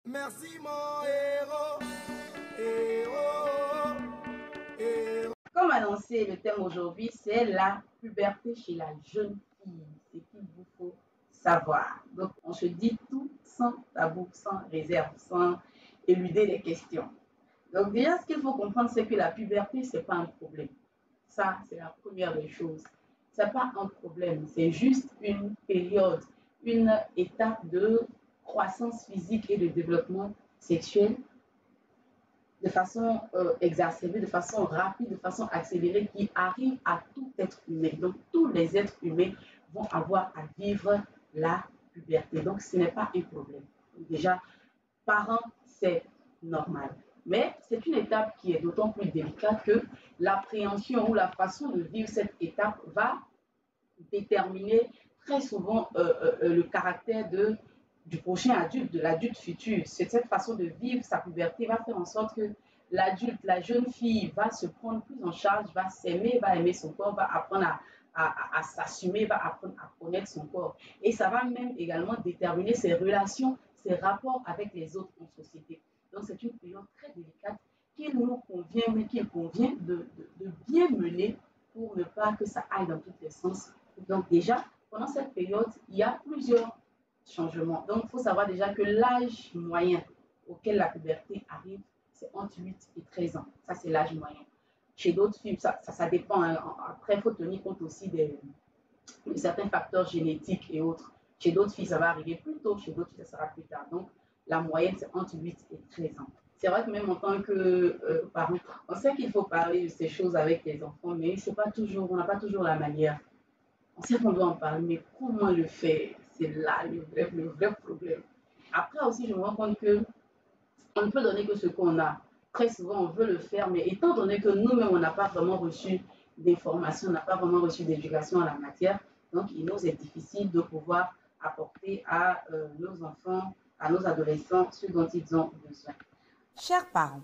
Merci mon héros. Comme annoncé, le thème aujourd'hui, c'est la puberté chez la jeune fille. C'est qu'il vous faut savoir. Donc, on se dit tout sans tabou, sans réserve, sans éluder les questions. Donc, déjà, ce qu'il faut comprendre, c'est que la puberté, ce n'est pas un problème. Ça, c'est la première des choses. Ce n'est pas un problème, c'est juste une période, une étape de croissance physique et de développement sexuel de façon exacerbée, de façon rapide, de façon accélérée qui arrive à tout être humain. Donc, tous les êtres humains vont avoir à vivre la puberté. Donc, ce n'est pas un problème. Déjà, parents, c'est normal. Mais c'est une étape qui est d'autant plus délicate que l'appréhension ou la façon de vivre cette étape va déterminer très souvent le caractère du prochain adulte, de l'adulte futur. Cette façon de vivre sa puberté va faire en sorte que l'adulte, la jeune fille va se prendre plus en charge, va s'aimer, va aimer son corps, va apprendre à s'assumer, va apprendre à connaître son corps. Et ça va même également déterminer ses relations, ses rapports avec les autres en société. Donc c'est une période très délicate qu'il nous convient, mais qu'il convient de bien mener pour ne pas que ça aille dans tous les sens. Donc déjà, pendant cette période, il y a plusieurs changements. Donc il faut savoir déjà que l'âge moyen auquel la puberté arrive, c'est entre 8 et 13 ans. Ça, c'est l'âge moyen. Chez d'autres filles, ça dépend. Hein. Après, il faut tenir compte aussi de certains facteurs génétiques et autres. Chez d'autres filles, ça va arriver plus tôt. Chez d'autres filles, ça sera plus tard. Donc, la moyenne, c'est entre 8 et 13 ans. C'est vrai que même en tant que parent, on sait qu'il faut parler de ces choses avec les enfants, mais c'est pas toujours, on n'a pas toujours la manière. On sait qu'on doit en parler, mais comment le faire? C'est là le vrai problème. Après aussi, je me rends compte que on ne peut donner que ce qu'on a. Très souvent, on veut le faire, mais étant donné que nous-mêmes, on n'a pas vraiment reçu d'informations, on n'a pas vraiment reçu d'éducation en la matière, donc il nous est difficile de pouvoir apporter à nos enfants, à nos adolescents, ce dont ils ont besoin. Chers parents,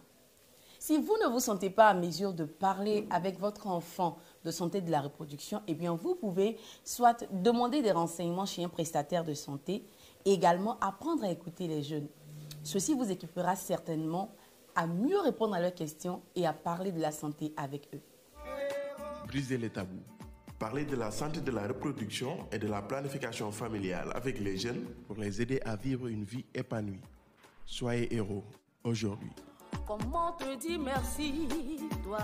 si vous ne vous sentez pas à mesure de parler avec votre enfant de santé de la reproduction, eh bien vous pouvez soit demander des renseignements chez un prestataire de santé et également apprendre à écouter les jeunes. Ceci vous équipera certainement à mieux répondre à leurs questions et à parler de la santé avec eux. Briser les tabous. Parler de la santé de la reproduction et de la planification familiale avec les jeunes pour les aider à vivre une vie épanouie. Soyez héros aujourd'hui. Comment te dire merci, toi?